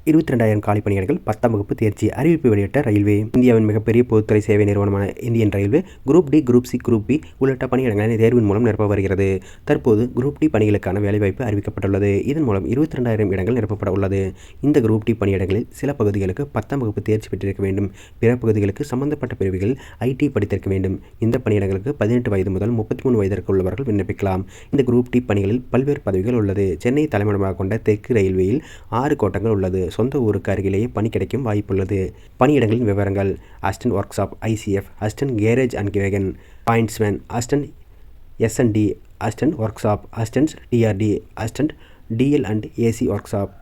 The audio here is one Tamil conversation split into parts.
22,000 காலி பணியிடங்கள் 10ஆம் வகுப்பு தேர்ச்சி அறிவிப்பு வெளியிட்ட ரயில்வே. இந்தியாவின் மிகப்பெரிய பொதுத்துறை சேவை நிறுவனமான Indian railway group D, group C, group B உள்ளிட்ட பணியிடங்களை தேர்வின் மூலம் நிரப்ப வருகிறது. தற்போது குரூப் டி பணிகளுக்கான வேலைவாய்ப்பு அறிவிக்கப்பட்டுள்ளது. இதன் மூலம் 22,000 இடங்கள் நிரப்பப்பட உள்ளது. இந்த குரூப் டி பணியிடங்களில் சில பகுதிகளுக்கு 10ஆம் வகுப்பு தேர்ச்சி பெற்றிருக்க வேண்டும். பிற பகுதிகளுக்கு சம்பந்தப்பட்ட பிரிவுகளில் ஐடி படித்திருக்க வேண்டும். இந்த பணியிடங்களுக்கு 18 வயது முதல் 33 வயதிற்கு உள்ளவர்கள் விண்ணப்பிக்கலாம். இந்த குரூப் டி பணிகளில் பல்வேறு பதவிகள் உள்ளது. சென்னை தலைமையிடமாக கொண்ட தெற்கு ரயில்வேயில் 6 கோட்டங்கள் உள்ளது. சொந்த ஊருக்கு அருகிலேயே பணி கிடைக்கும் வாய்ப்புள்ளது. பணியிடங்களின் விவரங்கள்: assistant workshop ICF, assistant carriage and wagon pointsman, assistant S&D, assistant workshop, assistant DRD, assistant DL and AC workshop,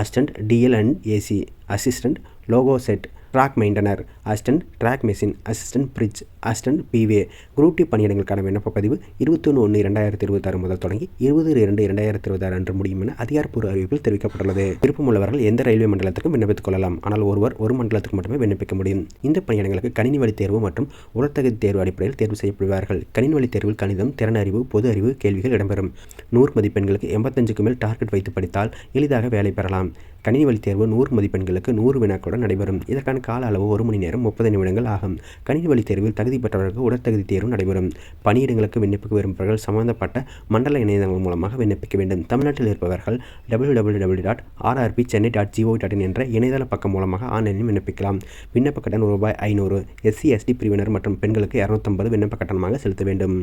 assistant DL and AC, assistant loco shed, track maintainer, assistant track machine, assistant bridge, assistant PVA. Group D பணியிடங்களுக்கான விண்ணப்ப பதிவு 21/1/2026 முதல் தொடங்கி 20/2/2026 அன்று முடியும் என அதிகாரப்பூர்வ அறிவிப்பில் தெரிவிக்கப்பட்டுள்ளது. விருப்பமுள்ளவர்கள் எந்த ரயில்வே மண்டலத்துக்கும் விண்ணப்பித்துக் கொள்ளலாம். ஆனால் ஒருவர் ஒரு மண்டலத்துக்கு மட்டுமே விண்ணப்பிக்க முடியும். இந்த பணியிடங்களுக்கு கணினி வழி தேர்வு மற்றும் உடற்தகுதி தேர்வு அடிப்படையில் தேர்வு செய்யப்படுவார்கள். கணினி வழி தேர்வில் கணிதம், திறன் அறிவு, பொது அறிவு கேள்விகள் இடம்பெறும். 100 மதிப்பெண்களுக்கு 85க்கு மேல் டார்கெட் வைத்து படித்தால் எளிதாக வேலை பெறலாம். கணினி வழி தேர்வு 100 மதிப்பெண்களுக்கு 100 வினாக்களுடன் நடைபெறும். இதற்கான கால அளவு 1 மணி நேரம் 30 நிமிடங்கள் ஆகும். கணினி வழி தேர்வில் தகுதி பெற்றவர்களுக்கு உடற்தகுதி தேர்வு நடைபெறும். பணியிடங்களுக்கு விண்ணப்பிக்க விரும்புபவர்கள் சம்பந்தப்பட்ட மண்டல இணையதளங்கள் மூலமாக விண்ணப்பிக்க வேண்டும். தமிழ்நாட்டில் இருப்பவர்கள் www.rrpchennai.gov.in என்ற இணையதள பக்கம் மூலமாக ஆன்லைனில் விண்ணப்பிக்கலாம். விண்ணப்ப கட்டணம் ரூபாய் 500. SC ST பிரிவினர் மற்றும் பெண்களுக்கு 250 விண்ணப்ப கட்டணமாக செலுத்த வேண்டும்.